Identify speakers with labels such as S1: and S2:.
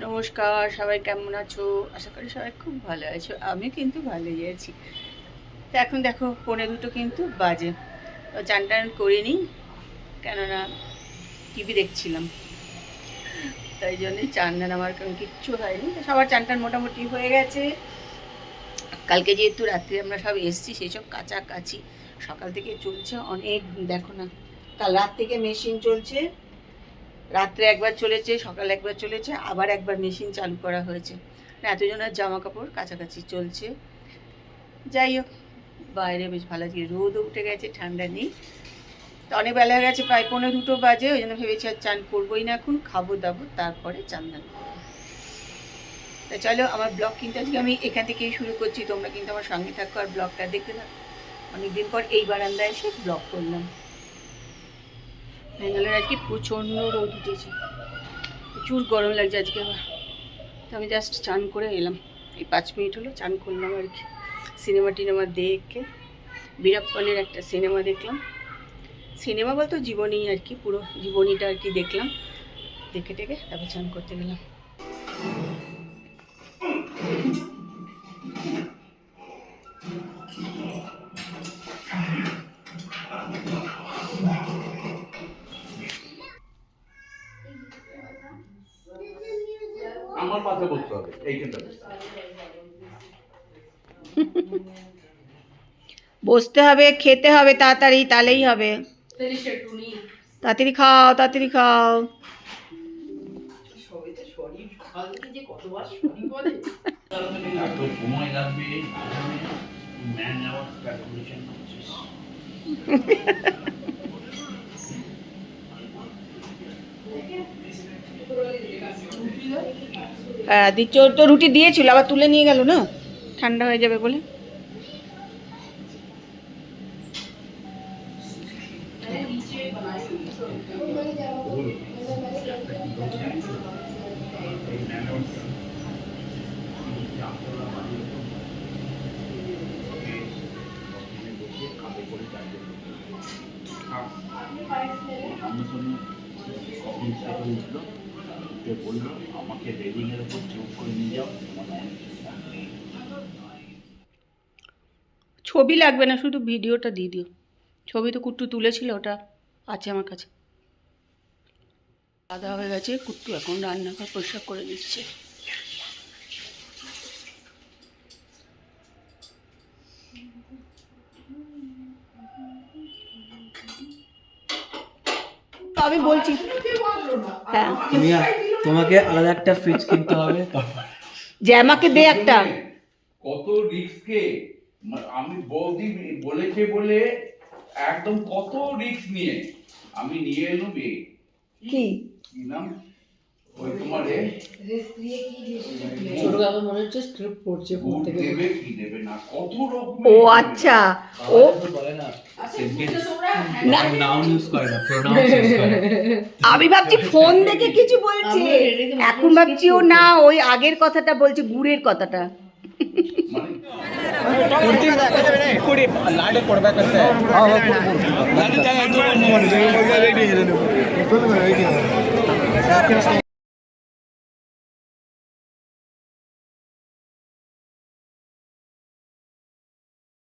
S1: নমস্কার, সবাই কেমন আছো? আশা করি সবাই খুব ভালো আছো। আমি কিন্তু ভালোই আছি। তো এখন দেখো 1:45 কিন্তু বাজে। তো চান টান করিনি, কেননা টিভি দেখছিলাম, তাই জন্যই চান টান আমার কিচ্ছু হয়নি। সবার চান টান মোটামুটি হয়ে গেছে। কালকে যেহেতু রাত্রে আমরা সব এসছি, সেই সব কাছাকাছি সকাল থেকে চলছে অনেক। দেখো না, কাল রাত থেকে মেশিন চলছে, রাত্রে একবার চলেছে, সকালে একবার চলেছে, আবার একবার মেশিন চালু করা হয়েছে। এতজনের জামা কাপড় কাছাকাছি চলছে। যাই হোক, বাইরে বেশ ভালো আজকে রোদও উঠে গেছে, ঠান্ডা নেই। তো অনেক বেলা হয়ে গেছে, প্রায় 1:45 বাজে। ওই জন্য ভেবেছি আর চান করবোই না, এখন খাবো দাবো, তারপরে চান দান করবো। তা চলো, আমার ব্লগ কিন্তু আজকে আমি এখান থেকেই শুরু করছি। তোমরা কিন্তু আমার সঙ্গে থাকো আর ব্লগটা দেখতে থাকো। অনেকদিন পর এই বারান্দায় এসে ব্লগ করলাম। ব্যাঙ্গালোর আজকে প্রচণ্ড রোদ উঠেছে, প্রচুর গরম লাগছে আজকে। তো আমি জাস্ট চান করে এলাম, এই 5 মিনিট হলো চান করলাম আর কি। সিনেমা দেখে বীরাপ্পানের একটা সিনেমা দেখলাম। সিনেমা বলতে জীবনী আর কি, পুরো জীবনীটা আর কি দেখলাম। দেখে টেকে তারপর চান করতে গেলাম।
S2: আমার পাশে বসতে হবে এইখানটাতে।
S1: বসতে হবে, খেতে হবে তাড়াতাড়ি, তাহলেই হবে। তাড়াতাড়ি খাও, তাড়াতাড়ি খাও।
S2: এত সময় লাগবে ম্যান আওয়ার ক্যালকুলেশন করছিস।
S1: হ্যাঁ দিচ্ছ, তো রুটি দিয়েছিল, আবার তুলে নিয়ে গেল না, ঠান্ডা হয়ে যাবে বলে।
S2: বললো আমাকে রেলিং এর উপর চুপ করে নিয়ে যাও।
S1: ছবি লাগবে না, শুধু ভিডিওটা দিয়ে দিও। ছবি তো কুট্টু তুলেছিল, ওটা আছে আমার কাছে। আদা হয়ে গেছে, কুট্টু এখন রান্নাঘর পরিষ্কার করে দিচ্ছে। আমি বলছি হ্যাঁ,
S3: তোমাকে আলাদা একটা ফ্রিজ কিনতে হবে।
S1: যে আমাকে দে একটা।
S2: কত রিস্কে আমি বৌদি বলেছে বলে একদম কত রিস্ক নিয়ে আমি নিয়ে এলাম।
S1: কি
S2: নাম ওই তোমার
S3: ছোট কাকা মনে হচ্ছে স্ক্রিপ্ট পড়ছে ফোন থেকে।
S2: দেবে কি দেবে না কত রকম।
S1: ও আচ্ছা, ও
S3: বলে না নাউন ইউজ করে না, প্রোনাউন ইউজ করে।
S1: আমি ভাবছি ফোন দেখে কিছু বলছে, এখন ভাবছি ও না ওই আগের কথাটা বলছে, গুড়ের কথাটা।
S3: ಲಾಡೆ ಕೊಡ್ಬೇಕಂತೆ